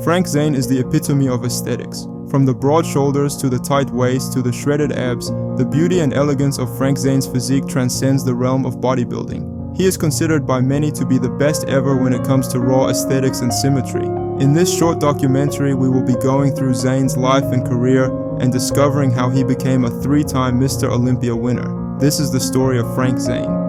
Frank Zane is the epitome of aesthetics. From the broad shoulders to the tight waist to the shredded abs, the beauty and elegance of Frank Zane's physique transcends the realm of bodybuilding. He is considered by many to be the best ever when it comes to raw aesthetics and symmetry. In this short documentary, we will be going through Zane's life and career and discovering how he became a 3-time Mr. Olympia winner. This is the story of Frank Zane.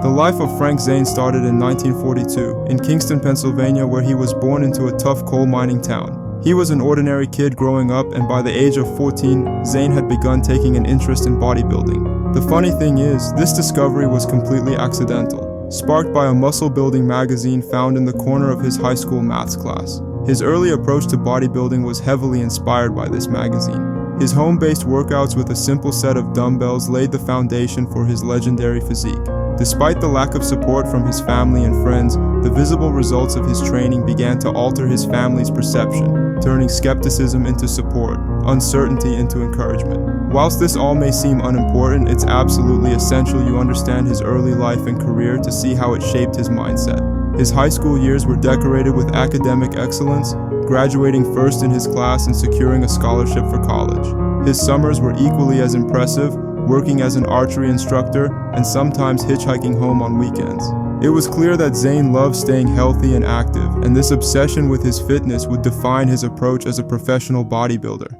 The life of Frank Zane started in 1942 in Kingston, Pennsylvania, where he was born into a tough coal mining town. He was an ordinary kid growing up, and by the age of 14, Zane had begun taking an interest in bodybuilding. The funny thing is, this discovery was completely accidental, sparked by a muscle-building magazine found in the corner of his high school maths class. His early approach to bodybuilding was heavily inspired by this magazine. His home-based workouts with a simple set of dumbbells laid the foundation for his legendary physique. Despite the lack of support from his family and friends, the visible results of his training began to alter his family's perception, turning skepticism into support, uncertainty into encouragement. Whilst this all may seem unimportant, it's absolutely essential you understand his early life and career to see how it shaped his mindset. His high school years were decorated with academic excellence, graduating first in his class and securing a scholarship for college. His summers were equally as impressive, working as an archery instructor and sometimes hitchhiking home on weekends. It was clear that Zane loved staying healthy and active, and this obsession with his fitness would define his approach as a professional bodybuilder.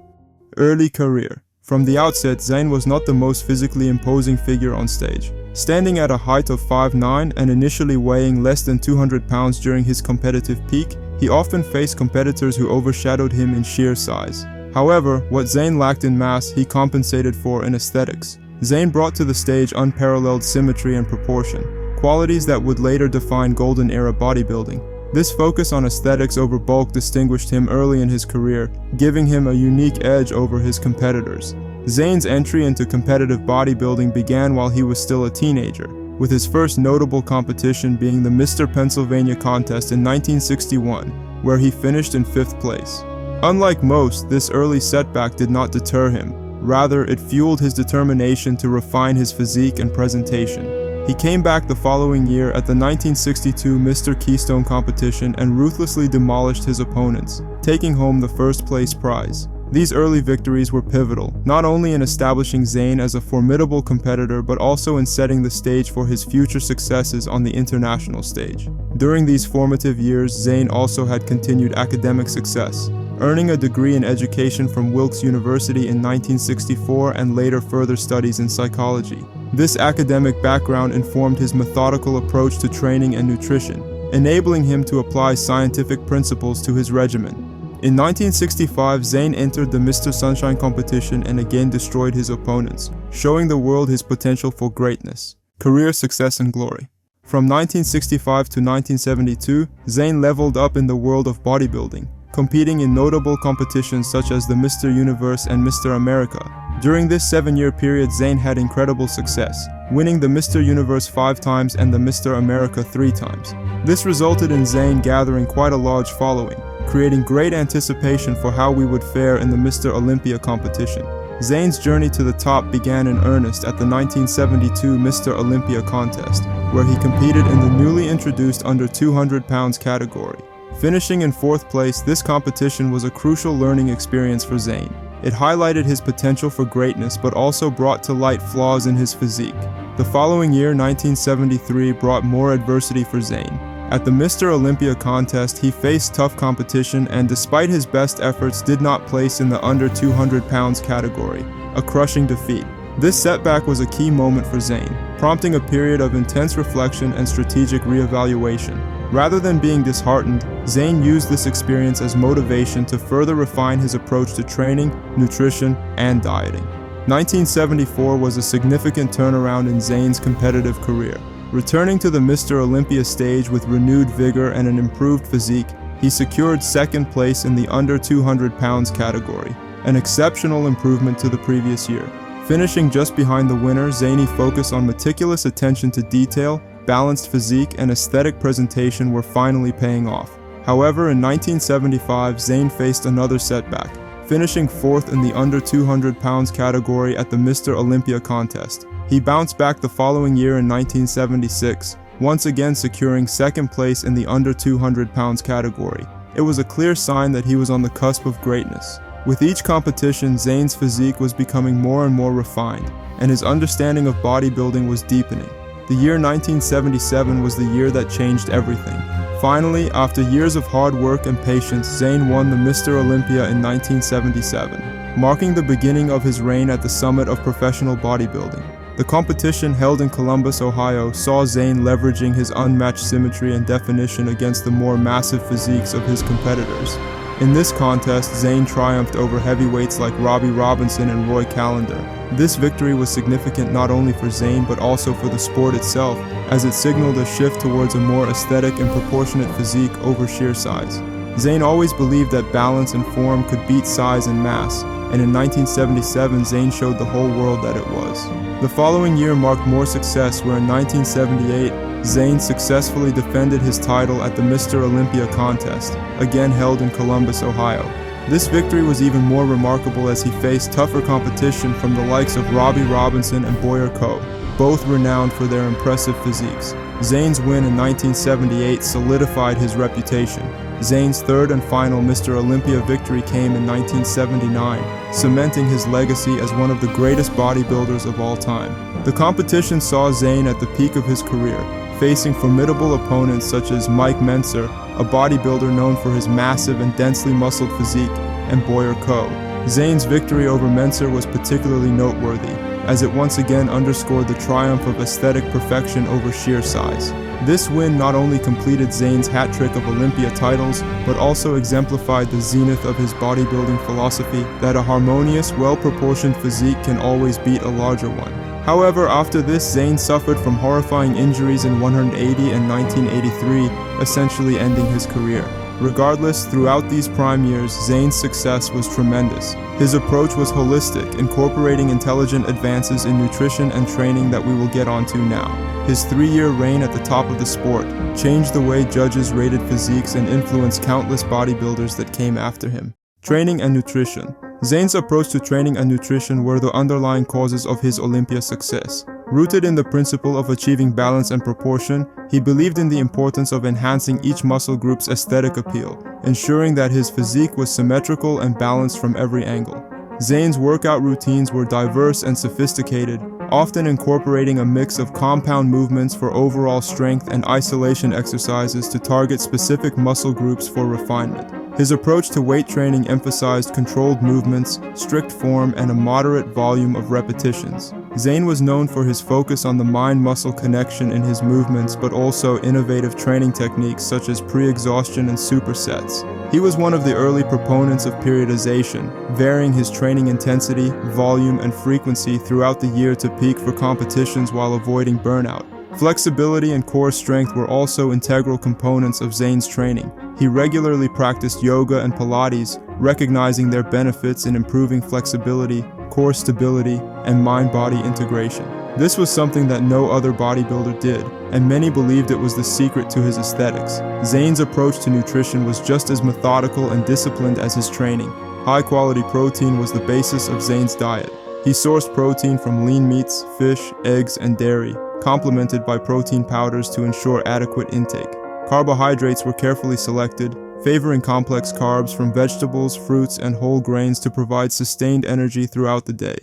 Early career. From the outset, Zane was not the most physically imposing figure on stage. Standing at a height of 5'9" and initially weighing less than 200 pounds during his competitive peak, he often faced competitors who overshadowed him in sheer size. However, what Zane lacked in mass, he compensated for in aesthetics. Zane brought to the stage unparalleled symmetry and proportion, qualities that would later define golden era bodybuilding. This focus on aesthetics over bulk distinguished him early in his career, giving him a unique edge over his competitors. Zane's entry into competitive bodybuilding began while he was still a teenager, with his first notable competition being the Mr. Pennsylvania contest in 1961, where he finished in 5th place. Unlike most, this early setback did not deter him. Rather, it fueled his determination to refine his physique and presentation. He came back the following year at the 1962 Mr. Keystone competition and ruthlessly demolished his opponents, taking home the first place prize. These early victories were pivotal, not only in establishing Zane as a formidable competitor but also in setting the stage for his future successes on the international stage. During these formative years, Zane also had continued academic success, earning a degree in education from Wilkes University in 1964 and later further studies in psychology. This academic background informed his methodical approach to training and nutrition, enabling him to apply scientific principles to his regimen. In 1965, Zane entered the Mr. Sunshine competition and again destroyed his opponents, showing the world his potential for greatness, career success and glory. From 1965 to 1972, Zane leveled up in the world of bodybuilding, competing in notable competitions such as the Mr. Universe and Mr. America. During this 7-year period, Zane had incredible success, winning the Mr. Universe 5 times and the Mr. America 3 times. This resulted in Zane gathering quite a large following, creating great anticipation for how we would fare in the Mr. Olympia competition. Zane's journey to the top began in earnest at the 1972 Mr. Olympia contest, where he competed in the newly introduced under 200 pounds category. Finishing in 4th place, this competition was a crucial learning experience for Zane. It highlighted his potential for greatness but also brought to light flaws in his physique. The following year, 1973, brought more adversity for Zane. At the Mr. Olympia contest, he faced tough competition and despite his best efforts did not place in the under 200 pounds category, a crushing defeat. This setback was a key moment for Zane, prompting a period of intense reflection and strategic reevaluation. Rather than being disheartened, Zane used this experience as motivation to further refine his approach to training, nutrition, and dieting. 1974 was a significant turnaround in Zane's competitive career. Returning to the Mr. Olympia stage with renewed vigor and an improved physique, he secured 2nd place in the under 200 pounds category, an exceptional improvement to the previous year. Finishing just behind the winner, Zane focused on meticulous attention to detail, balanced physique, and aesthetic presentation were finally paying off. However, in 1975, Zane faced another setback, finishing 4th in the under 200 pounds category at the Mr. Olympia contest. He bounced back the following year in 1976, once again securing 2nd place in the under 200 pounds category, It was a clear sign that he was on the cusp of greatness. With each competition, Zane's physique was becoming more and more refined, and his understanding of bodybuilding was deepening. The year 1977 was the year that changed everything. Finally, after years of hard work and patience, Zane won the Mr. Olympia in 1977, marking the beginning of his reign at the summit of professional bodybuilding. The competition held in Columbus, Ohio, saw Zane leveraging his unmatched symmetry and definition against the more massive physiques of his competitors. In this contest, Zane triumphed over heavyweights like Robbie Robinson and Roy Callender. This victory was significant not only for Zane but also for the sport itself, as it signaled a shift towards a more aesthetic and proportionate physique over sheer size. Zane always believed that balance and form could beat size and mass, and in 1977 Zane showed the whole world that it was. The following year marked more success, where in 1978, Zane successfully defended his title at the Mr. Olympia contest, again held in Columbus, Ohio. This victory was even more remarkable as he faced tougher competition from the likes of Robbie Robinson and Boyer Coe, both renowned for their impressive physiques. Zane's win in 1978 solidified his reputation. Zane's third and final Mr. Olympia victory came in 1979, cementing his legacy as one of the greatest bodybuilders of all time. The competition saw Zane at the peak of his career, facing formidable opponents such as Mike Mentzer, a bodybuilder known for his massive and densely muscled physique, and Boyer Coe. Zane's victory over Mentzer was particularly noteworthy, as it once again underscored the triumph of aesthetic perfection over sheer size. This win not only completed Zane's hat trick of Olympia titles, but also exemplified the zenith of his bodybuilding philosophy that a harmonious, well-proportioned physique can always beat a larger one. However, after this, Zane suffered from horrifying injuries in 180 and 1983, essentially ending his career. Regardless, throughout these prime years, Zane's success was tremendous. His approach was holistic, incorporating intelligent advances in nutrition and training that we will get onto now. His 3-year reign at the top of the sport changed the way judges rated physiques and influenced countless bodybuilders that came after him. Training and nutrition. Zane's approach to training and nutrition were the underlying causes of his Olympia success. Rooted in the principle of achieving balance and proportion, he believed in the importance of enhancing each muscle group's aesthetic appeal, ensuring that his physique was symmetrical and balanced from every angle. Zane's workout routines were diverse and sophisticated, often incorporating a mix of compound movements for overall strength and isolation exercises to target specific muscle groups for refinement. His approach to weight training emphasized controlled movements, strict form, and a moderate volume of repetitions. Zane was known for his focus on the mind-muscle connection in his movements, but also innovative training techniques such as pre-exhaustion and supersets. He was one of the early proponents of periodization, varying his training intensity, volume, and frequency throughout the year to peak for competitions while avoiding burnout. Flexibility and core strength were also integral components of Zane's training. He regularly practiced yoga and Pilates, recognizing their benefits in improving flexibility, core stability, and mind-body integration. This was something that no other bodybuilder did, and many believed it was the secret to his aesthetics. Zane's approach to nutrition was just as methodical and disciplined as his training. High-quality protein was the basis of Zane's diet. He sourced protein from lean meats, fish, eggs, and dairy, complemented by protein powders to ensure adequate intake. Carbohydrates were carefully selected, favoring complex carbs from vegetables, fruits, and whole grains to provide sustained energy throughout the day.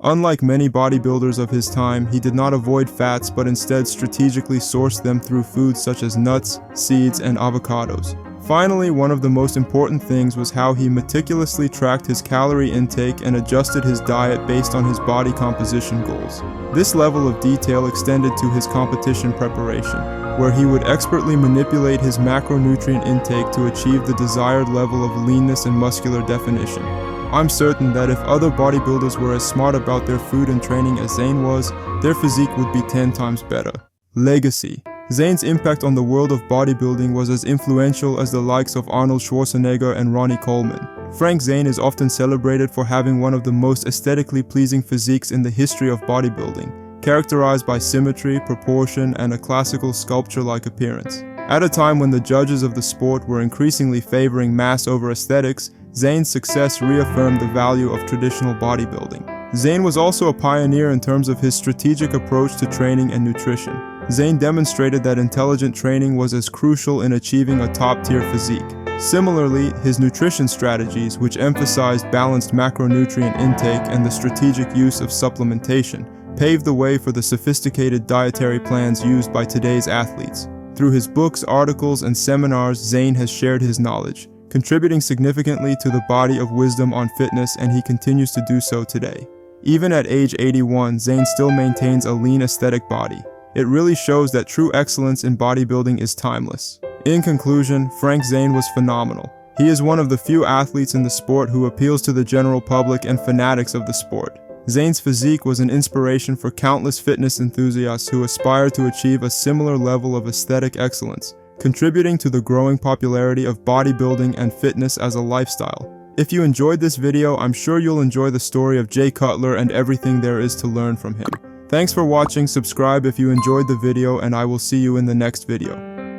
Unlike many bodybuilders of his time, he did not avoid fats but instead strategically sourced them through foods such as nuts, seeds, and avocados. Finally, one of the most important things was how he meticulously tracked his calorie intake and adjusted his diet based on his body composition goals. This level of detail extended to his competition preparation, where he would expertly manipulate his macronutrient intake to achieve the desired level of leanness and muscular definition. I'm certain that if other bodybuilders were as smart about their food and training as Zane was, their physique would be 10 times better. Legacy. Zane's impact on the world of bodybuilding was as influential as the likes of Arnold Schwarzenegger and Ronnie Coleman. Frank Zane is often celebrated for having one of the most aesthetically pleasing physiques in the history of bodybuilding, characterized by symmetry, proportion, and a classical sculpture-like appearance. At a time when the judges of the sport were increasingly favoring mass over aesthetics, Zane's success reaffirmed the value of traditional bodybuilding. Zane was also a pioneer in terms of his strategic approach to training and nutrition. Zane demonstrated that intelligent training was as crucial in achieving a top-tier physique. Similarly, his nutrition strategies, which emphasized balanced macronutrient intake and the strategic use of supplementation, paved the way for the sophisticated dietary plans used by today's athletes. Through his books, articles, and seminars, Zane has shared his knowledge, contributing significantly to the body of wisdom on fitness, and he continues to do so today. Even at age 81, Zane still maintains a lean aesthetic body. It really shows that true excellence in bodybuilding is timeless. In conclusion, Frank Zane was phenomenal. He is one of the few athletes in the sport who appeals to the general public and fanatics of the sport. Zane's physique was an inspiration for countless fitness enthusiasts who aspire to achieve a similar level of aesthetic excellence, contributing to the growing popularity of bodybuilding and fitness as a lifestyle. If you enjoyed this video, I'm sure you'll enjoy the story of Jay Cutler and everything there is to learn from him. Thanks for watching, subscribe if you enjoyed the video, and I will see you in the next video.